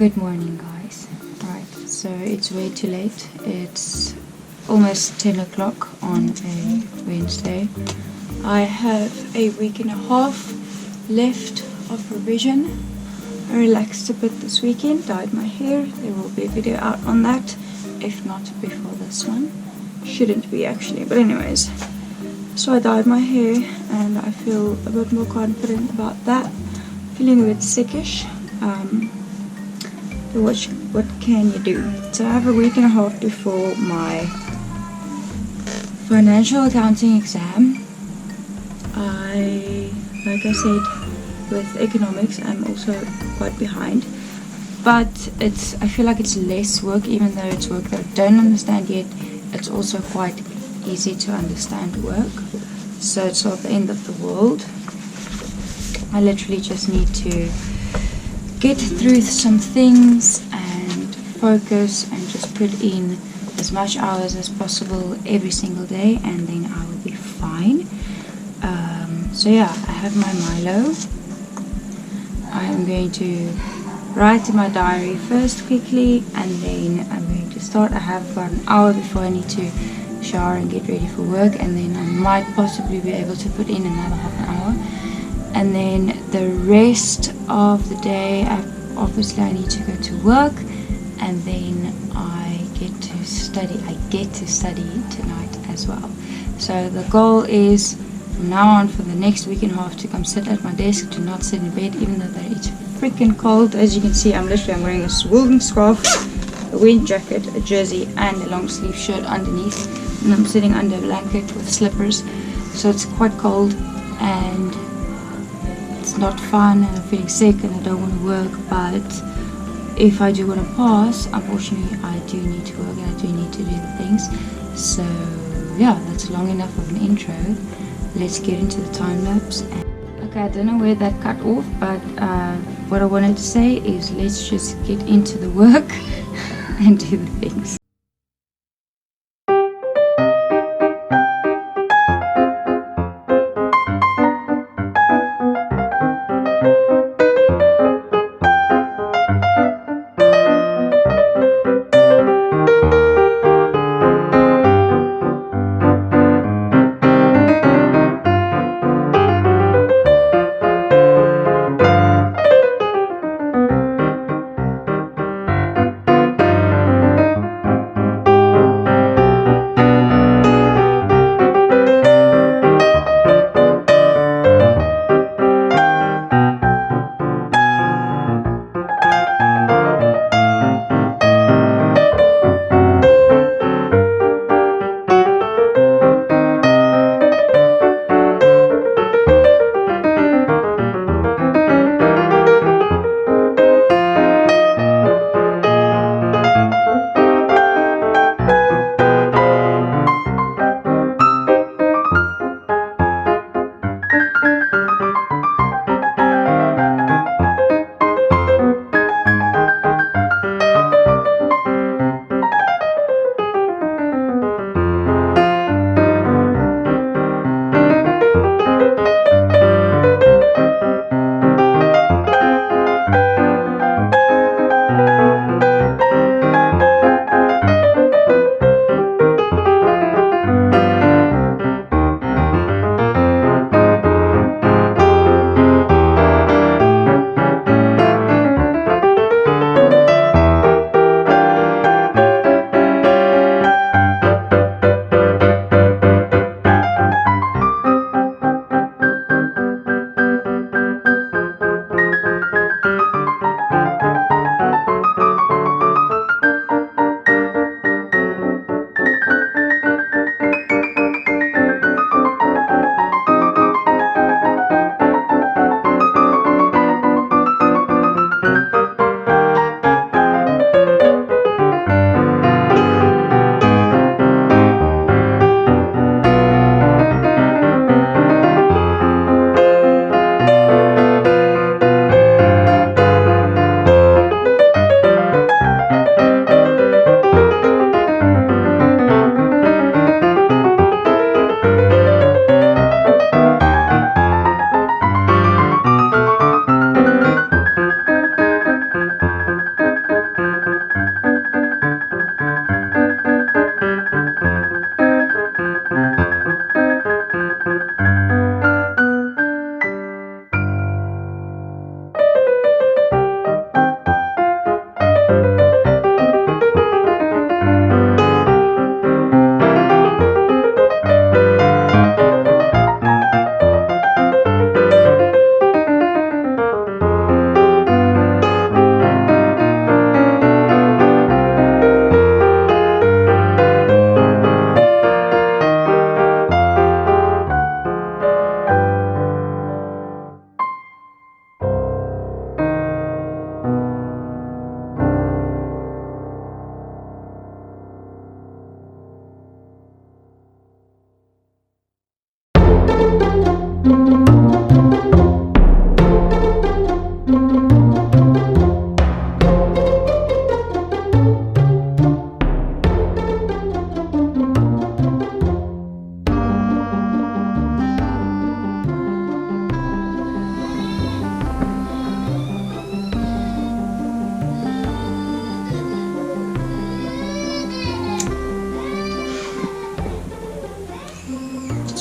Good morning, guys. Right, so it's way too late. It's almost 10 o'clock on a Wednesday. I have a week and a half left of revision. I relaxed a bit this weekend, dyed my hair. There will be a video out on that, if not before this one. Shouldn't be actually, but anyways. So I dyed my hair and I feel a bit more confident about that. Feeling a bit sickish. What can you do? So I have a week and a half before my financial accounting exam. Like I said, with economics I'm also quite behind, but I feel like it's less work, even though it's work that I don't understand yet. It's also quite easy to understand work, so it's not the end of the world. I literally just need to get through some things and focus and just put in as much hours as possible every single day, and then I will be fine. So yeah, I have my Milo. I am going to write in my diary first quickly, and then I'm going to start. I have about an hour before I need to shower and get ready for work, and then I might possibly be able to put in another half an hour. And then the rest of the day, obviously I need to go to work, and then I get to study. I get to study tonight as well. So the goal is from now on for the next week and a half to come sit at my desk, to not sit in bed, even though it's freaking cold. As you can see, I'm wearing a woven scarf, a wind jacket, a jersey, and a long sleeve shirt underneath, and I'm sitting under a blanket with slippers, so it's quite cold and it's not fun, and I'm feeling sick and I don't want to work. But if I do want to pass, unfortunately I do need to work and I do need to do the things. So yeah, that's long enough of an intro. Let's get into the time lapse. Okay, I don't know where that cut off, but what I wanted to say is let's just get into the work and do the things.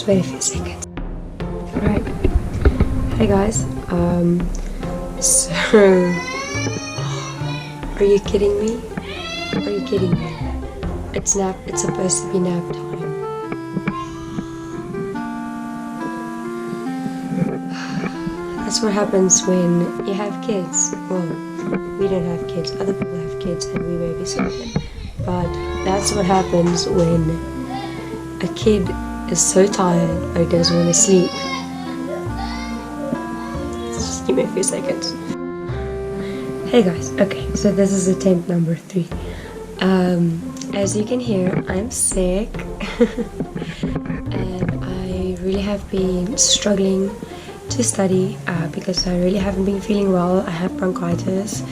Just wait a few seconds. Alright. Hey guys. So are you kidding me? Are you kidding me? It's supposed to be nap time. That's what happens when you have kids. Well, we don't have kids, other people have kids and we babysit them. But that's what happens when a kid is so tired or doesn't want to sleep. Just give me a few seconds. Hey guys, okay, so this is attempt number 3. As you can hear, I'm sick and I really have been struggling to study because I really haven't been feeling well. I have bronchitis,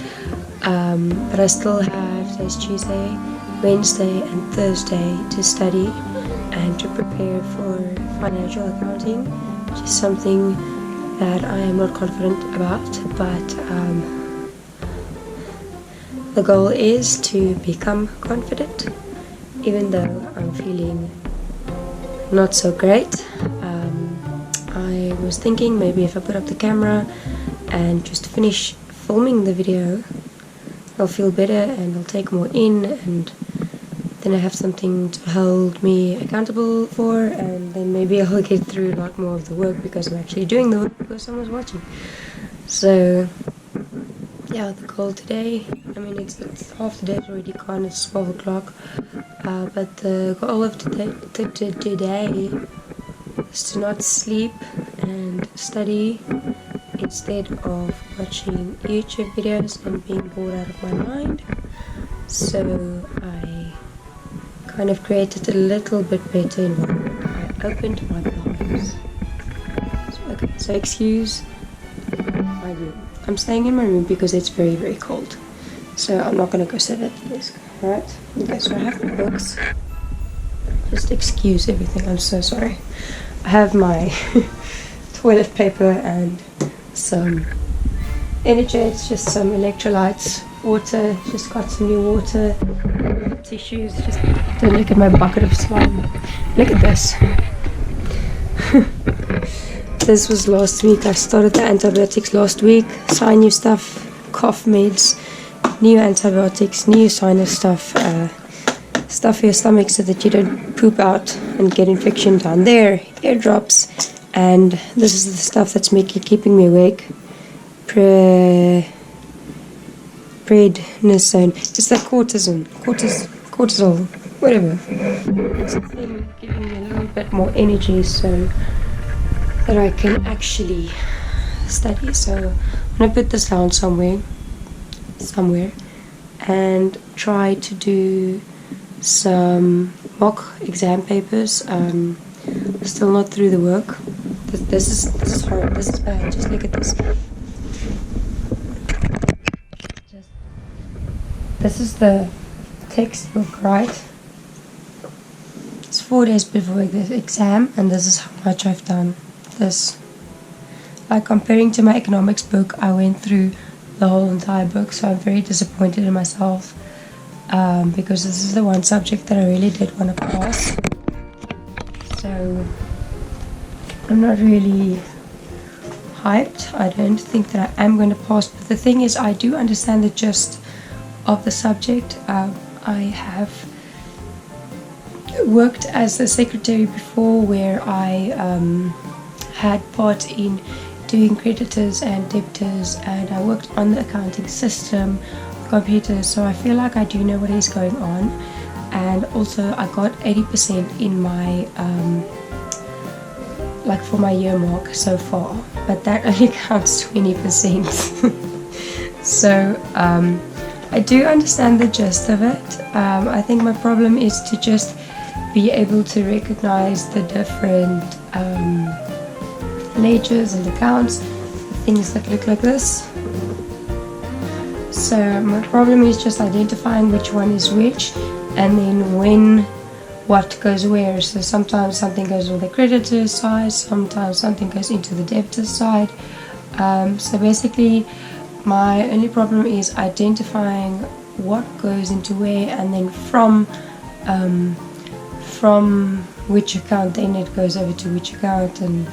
but I still have today's Tuesday, Wednesday and Thursday to study and to prepare for financial accounting, which is something that I am not confident about, but the goal is to become confident, even though I'm feeling not so great. I was thinking maybe if I put up the camera and just finish filming the video, I'll feel better and I'll take more in, and then I have something to hold me accountable for, and then maybe I'll get through a lot more of the work because I'm actually doing the work because someone's watching. So yeah, the goal today, I mean it's half the day already gone, it's 12 o'clock, but the goal of today is to not sleep and study instead of watching YouTube videos and being bored out of my mind. So I kind of created a little bit better environment. I opened my blinds. So excuse my room. I'm staying in my room because it's very, very cold. So I'm not going to go sit at the desk. Alright? Okay, so I have my books. Just excuse everything. I'm so sorry. I have my toilet paper and some energy, just some electrolytes, water, just got some new water, tissues, just don't look at my bucket of slime. Look at this. This was last week. I started the antibiotics last week. Sign new stuff, cough meds, new antibiotics, new sinus stuff, stuff for your stomach so that you don't poop out and get infection down there, eardrops, and this is the stuff that's keeping me awake. Prednisone. It's like cortisol, whatever. It's a thing giving me a little bit more energy so that I can actually study. So I'm gonna put this down somewhere, and try to do some mock exam papers. Still not through the work. This is horrible. This is bad. Just look at this. This is the textbook, right? It's 4 days before the exam, and this is how much I've done. This, like comparing to my economics book, I went through the whole entire book, so I'm very disappointed in myself because this is the one subject that I really did want to pass. So I'm not really hyped. I don't think that I am going to pass, but the thing is, I do understand the gist of the subject. I have worked as a secretary before, where I had part in doing creditors and debtors, and I worked on the accounting system, computers, so I feel like I do know what is going on. And also I got 80% in my like for my year mark so far, but that only counts 20%. So I do understand the gist of it. I think my problem is to just be able to recognize the different ledgers and accounts, things that look like this. So my problem is just identifying which one is which, and then when what goes where. So sometimes something goes on the creditor side, sometimes something goes into the debtor side. So basically my only problem is identifying what goes into where, and then from which account then it goes over to which account and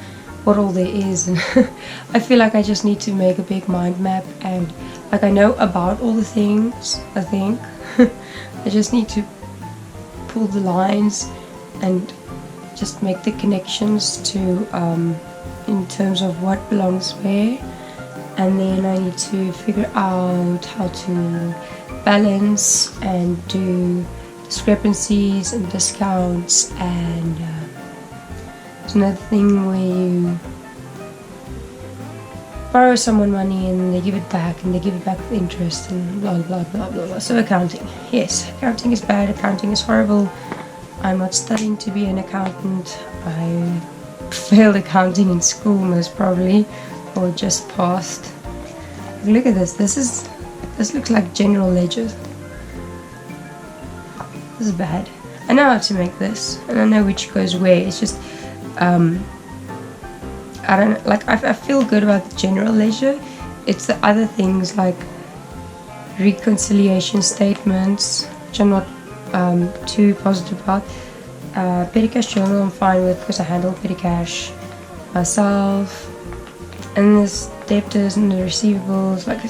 what all there is. And I feel like I just need to make a big mind map, and like I know about all the things, I think. I just need to pull the lines and just make the connections to in terms of what belongs where, and then I need to figure out how to balance and do discrepancies and discounts, and there's another thing where you borrow someone money and they give it back, and they give it back with interest, and blah blah blah blah blah. So accounting, yes, accounting is bad, accounting is horrible. I'm not studying to be an accountant. I failed accounting in school most probably, or just passed. Look at this. This looks like general ledger. This is bad. I know how to make this, and I know which goes where. It's just I don't like. I feel good about the general ledger. It's the other things like reconciliation statements, which I'm not too positive about. Petty cash journal I'm fine with because I handle petty cash myself. And there's debtors and the receivables. Like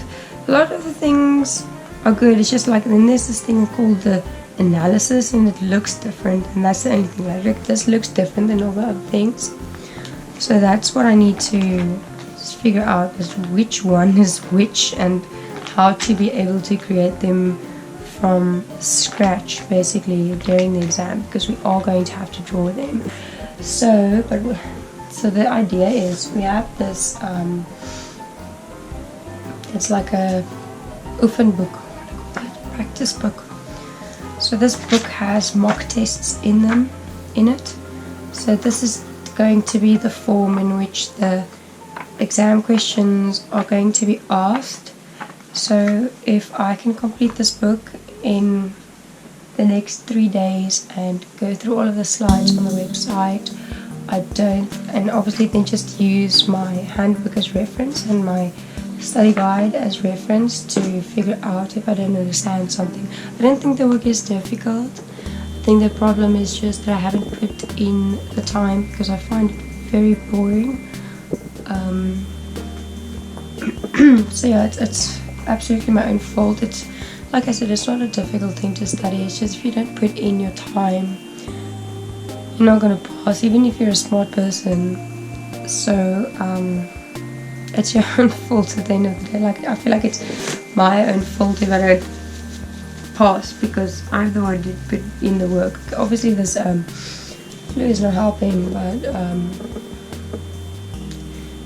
a lot of the things are good. It's just like then there's this thing called the analysis, and it looks different, and that's the only thing. Like this looks different than all the other things. So that's what I need to figure out, is which one is which and how to be able to create them from scratch basically during the exam, because we are going to have to draw them. So the idea is we have this it's like a oefen book, practice book. So this book has mock tests in it. So this is going to be the form in which the exam questions are going to be asked. So if I can complete this book in the next 3 days and go through all of the slides on the website, and obviously then just use my handbook as reference and my study guide as reference to figure out if I don't understand something. I don't think the work is difficult. I think the problem is just that I haven't put in the time, because I find it very boring. So yeah, it's absolutely my own fault. It's like I said, it's not a difficult thing to study. It's just if you don't put in your time, you're not gonna pass, even if you're a smart person. So it's your own fault at the end of the day. Like I feel like it's my own fault if I don't pass, because I'm the one who put in the work. Obviously this flu is not helping, but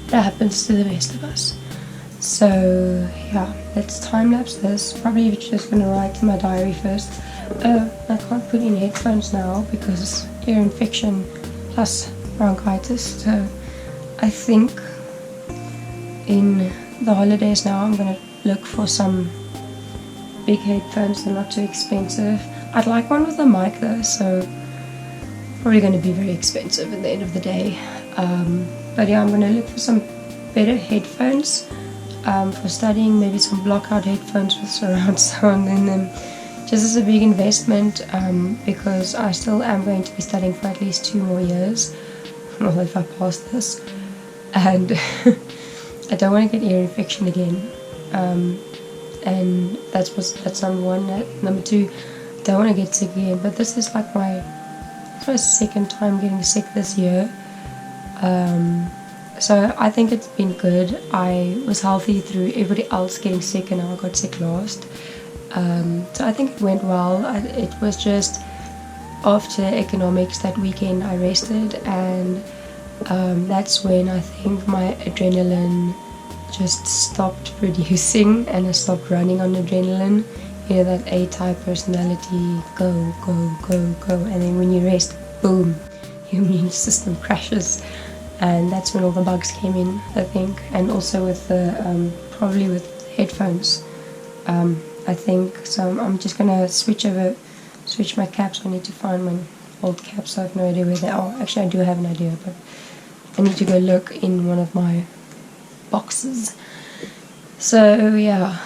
that happens to the best of us. So yeah, let's time lapse this. Probably just gonna write in my diary first. I can't put in headphones now because ear infection plus bronchitis. So I think in the holidays now I'm gonna look for some big headphones. They're not too expensive. I'd like one with a mic though, so probably going to be very expensive at the end of the day. But yeah, I'm going to look for some better headphones for studying. Maybe some blockout headphones with surround sound in them, just as a big investment, because I still am going to be studying for at least 2 more years, well, if I pass this, and I don't want to get ear infection again. And that's number 1. Number 2, don't want to get sick again. But this is like my second time getting sick this year. So I think it's been good. I was healthy through everybody else getting sick, and now I got sick last. So I think it went well. It was just after economics that weekend I rested, and that's when I think my adrenaline just stopped producing, and I stopped running on adrenaline. You know, that A-type personality, go, go, go, go, and then when you rest, boom, your immune system crashes, and that's when all the bugs came in, I think. And also with the probably with headphones, I think. So I'm just gonna switch my caps. I need to find my old caps. I have no idea where they are. Actually, I do have an idea, but I need to go look in one of my boxes. So yeah.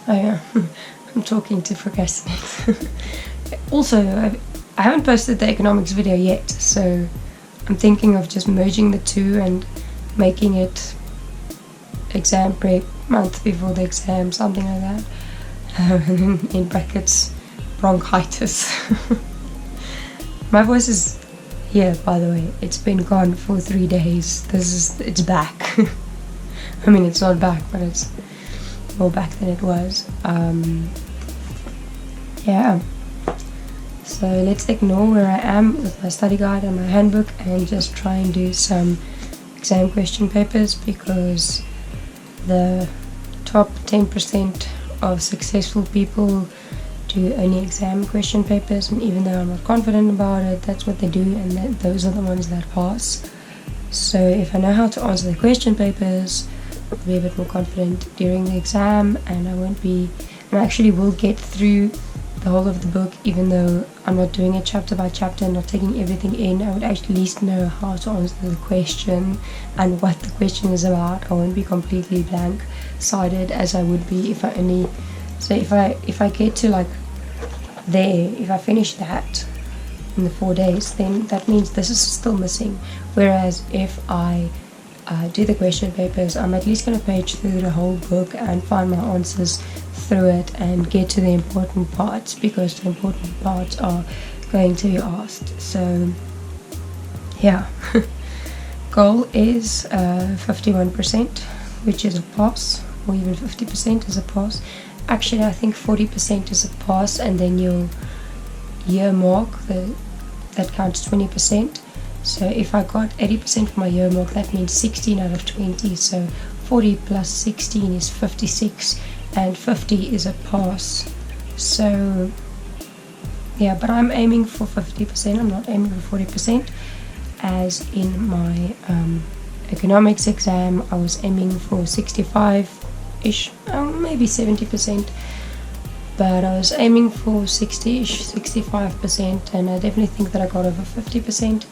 Oh yeah, I'm talking to procrastinate. Also, I haven't posted the economics video yet, so I'm thinking of just merging the two and making it exam prep month before the exam, something like that. And then in brackets, bronchiatis. My voice is here, by the way. It's been gone for 3 days. It's back. I mean, it's not back, but it's more back than it was. Yeah. So let's ignore where I am with my study guide and my handbook and just try and do some exam question papers, because the top 10% of successful people do only exam question papers, and even though I'm not confident about it, that's what they do, and those are the ones that pass. So if I know how to answer the question papers, I'll be a bit more confident during the exam, and I actually will get through the whole of the book, even though I'm not doing it chapter by chapter and not taking everything in. I would at least know how to answer the question and what the question is about. I won't be completely blank sided as I would be if I only, so if I get to like there, if I finish that in the 4 days, then that means this is still missing. Whereas if I do the question papers, I'm at least going to page through the whole book and find my answers through it and get to the important parts, because the important parts are going to be asked. So yeah. Goal is 51%, which is a pass, or even 50% is a pass. Actually, I think 40% is a pass, and then your year mark, that counts 20%. So if I got 80% for my year mark, that means 16 out of 20. So 40 plus 16 is 56, and 50 is a pass. So yeah, but I'm aiming for 50%. I'm not aiming for 40%. As in my economics exam, I was aiming for 65-ish, maybe 70%. But I was aiming for 60-ish, 65%, and I definitely think that I got over 50%.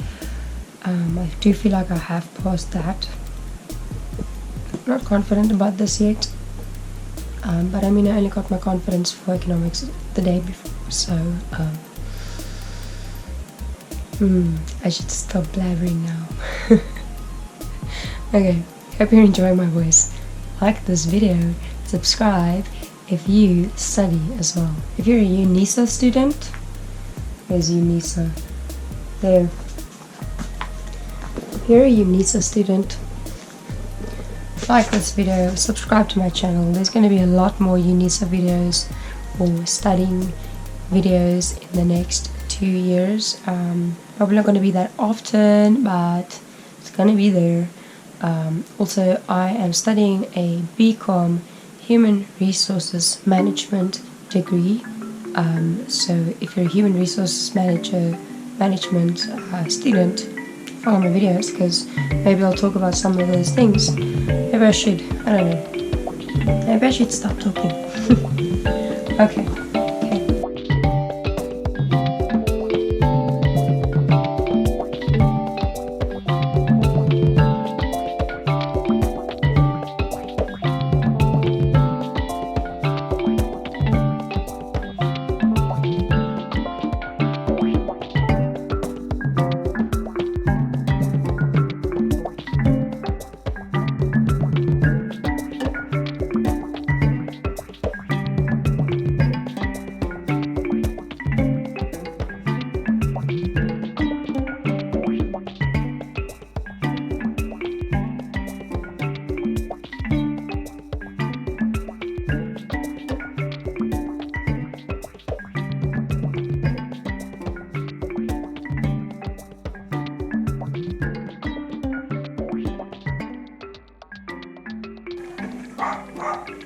I do feel like I have passed that. I'm not confident about this yet, but I mean, I only got my confidence for economics the day before, so I should stop blabbering now. Okay, hope you're enjoying my voice. Like this video, subscribe if you study as well. If you're a UNISA student, there's UNISA there. If you're a UNISA student, like this video, subscribe to my channel. There's going to be a lot more UNISA videos or studying videos in the next 2 years. Probably not going to be that often, but it's going to be there. Also, I am studying a BCom Human Resources Management degree. So if you're a Human Resources Management student, follow my videos, because maybe I'll talk about some of those things. Maybe I should, I don't know. Maybe I should stop talking. Okay.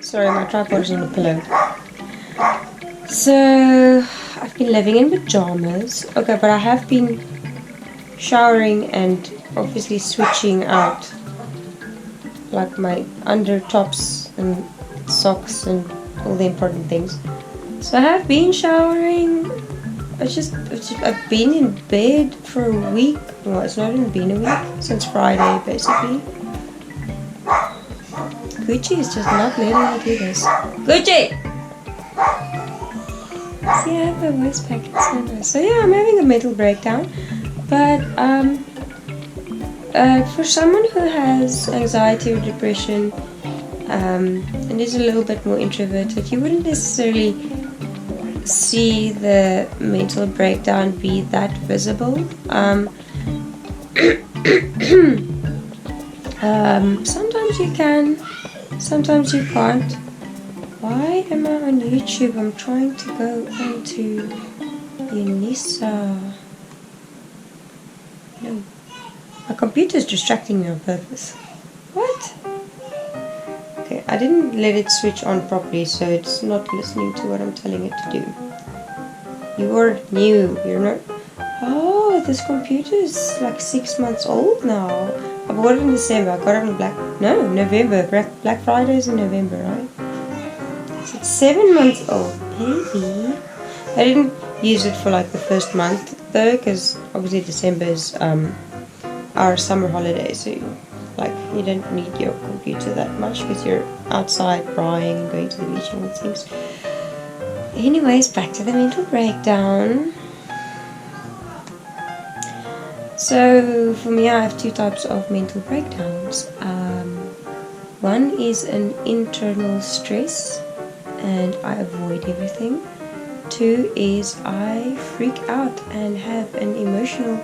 Sorry, my tripod is on the pillow. So, I've been living in pajamas. Okay, but I have been showering and obviously switching out like my under tops and socks and all the important things. So I have been showering. I've been in bed for a week. Well, it's not even been a week, since Friday basically. Gucci is just not letting me do this. Gucci! See, I have a voice pack. It's so nice. So yeah, I'm having a mental breakdown. But for someone who has anxiety or depression and is a little bit more introverted, you wouldn't necessarily see the mental breakdown be that visible. Sometimes you can, sometimes you can't. Why am I on YouTube? I'm trying to go onto Unisa. No. My computer's distracting me on purpose. What? Okay, I didn't let it switch on properly, so it's not listening to what I'm telling it to do. You're new, you're not... Oh, this computer is like 6 months old now. I bought it in December. I got it on November. Black Friday is in November, right? So it's 7 months old, baby. I didn't use it for like the first month though, because obviously December is our summer holiday, so you don't need your computer that much because you're outside crying and going to the beach and all things. Anyways, back to the mental breakdown. So for me, I have two types of mental breakdowns. One is an internal stress and I avoid everything. Two is I freak out and have an emotional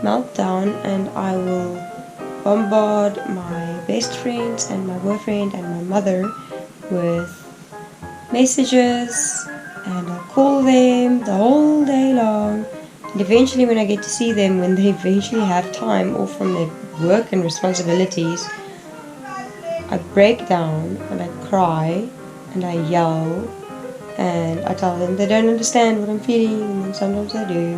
meltdown, and I will bombard my best friends and my boyfriend and my mother with messages, and I call them the whole day long. And eventually when I get to see them, when they eventually have time off from their work and responsibilities, I break down and I cry and I yell and I tell them they don't understand what I'm feeling, and then sometimes I do.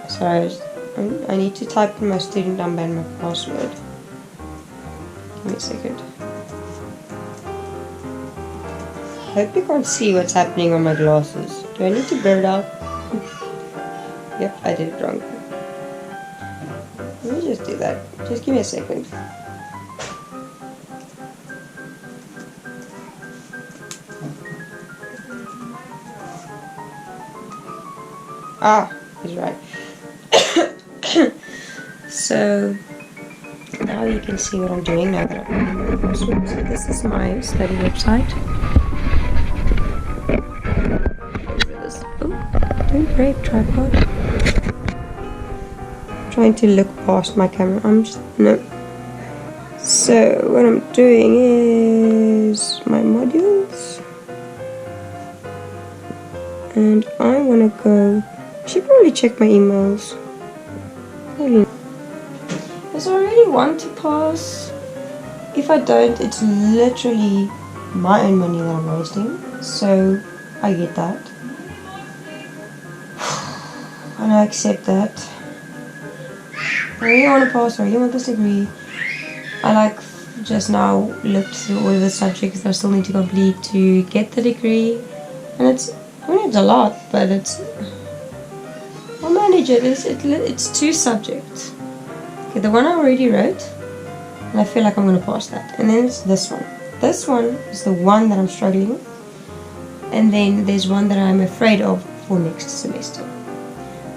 So I need to type in my student number and my password. Give me a second. I hope you can't see what's happening on my glasses. Do I need to blur it out? Yep, I did it wrong. Let me just do that. Just give me a second. Ah, he's right. So now you can see what I'm doing now that I'm on my password. So this is my study website. Oh, don't break, tripod. I'm trying to look past my camera. No. So what I'm doing is my modules, and I want to go. I should probably check my emails. Because I really want to pass. If I don't, it's literally my own money that I'm wasting. So I get that. And I accept that. I really want to pass. I really want this degree. I just now looked through all of the subjects that I still need to complete to get the degree. And it's a lot, but I'll manage it. It's 2 subjects. Okay, the one I already wrote, and I feel like I'm going to pass that. And then it's this one. This one is the one that I'm struggling with. And then there's one that I'm afraid of for next semester.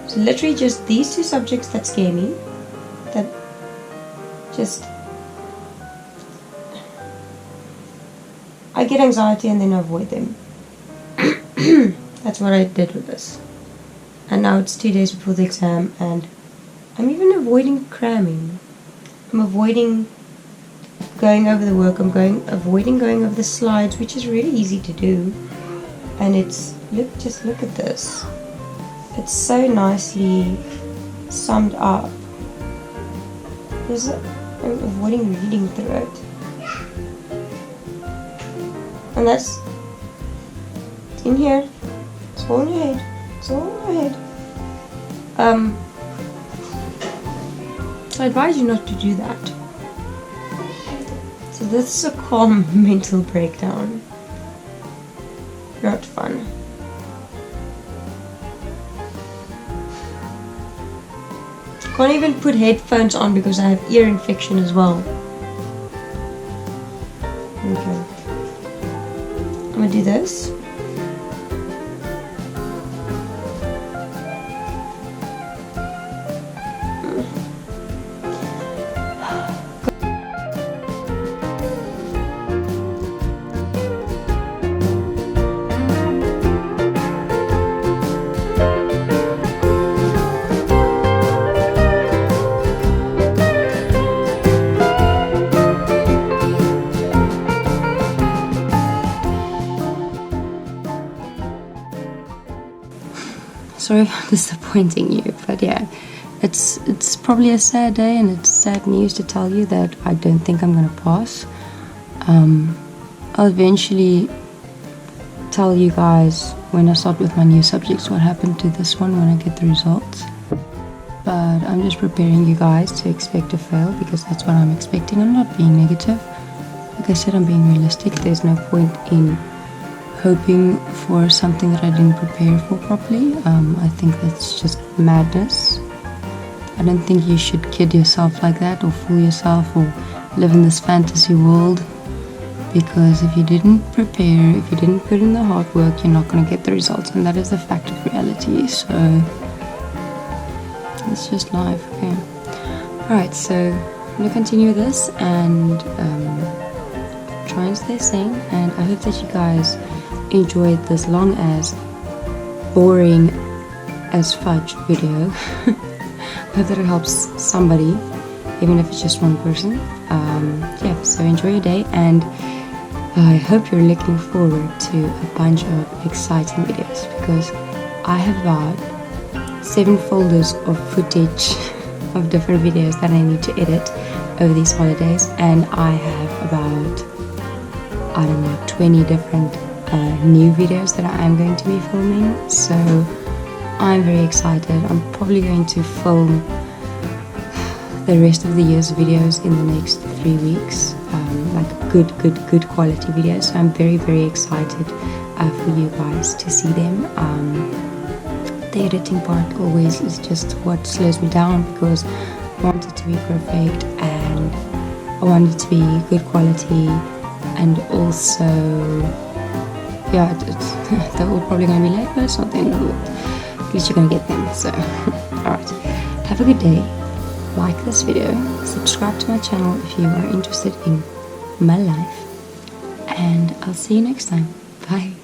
So literally just these 2 subjects that scare me, that just... I get anxiety and then I avoid them. That's what I did with this. And now it's 2 days before the exam, and I'm even avoiding cramming. I'm avoiding going over the work. Avoiding going over the slides, which is really easy to do. And just look at this. It's so nicely summed up. I'm avoiding reading through it. And that's in here. It's all in your head. It's all in your head. So I advise you not to do that. So this is a calm mental breakdown. Not fun. Can't even put headphones on because I have ear infection as well. Okay. do this. Sorry if I'm disappointing you, but yeah, it's probably a sad day, and it's sad news to tell you that I don't think I'm gonna pass. I'll eventually tell you guys when I start with my new subjects what happened to this one when I get the results. But I'm just preparing you guys to expect a fail, because that's what I'm expecting. I'm not being negative. Like I said, I'm being realistic. There's no point in hoping for something that I didn't prepare for properly. I think that's just madness. I don't think you should kid yourself like that, or fool yourself, or live in this fantasy world, because if you didn't prepare, if you didn't put in the hard work, you're not going to get the results, and that is the fact of reality. So it's just life. Okay, alright, so I'm going to continue this and try and stay sane, and I hope that you guys enjoyed this long as boring as fudge video. I hope that it helps somebody, even if it's just one person. Yeah, so enjoy your day, and I hope you're looking forward to a bunch of exciting videos, because I have about 7 folders of footage of different videos that I need to edit over these holidays, and I have about, I don't know, 20 different new videos that I am going to be filming. So I'm very excited. I'm probably going to film the rest of the year's videos in the next 3 weeks, like good quality videos. So I'm very excited for you guys to see them. The editing part always is just what slows me down, because I want it to be perfect, and I want it to be good quality, and also, yeah, they're all probably going to be late, but it's not the end of the world. At least you're going to get them. So, alright, have a good day. Like this video, subscribe to my channel if you are interested in my life, and I'll see you next time. Bye.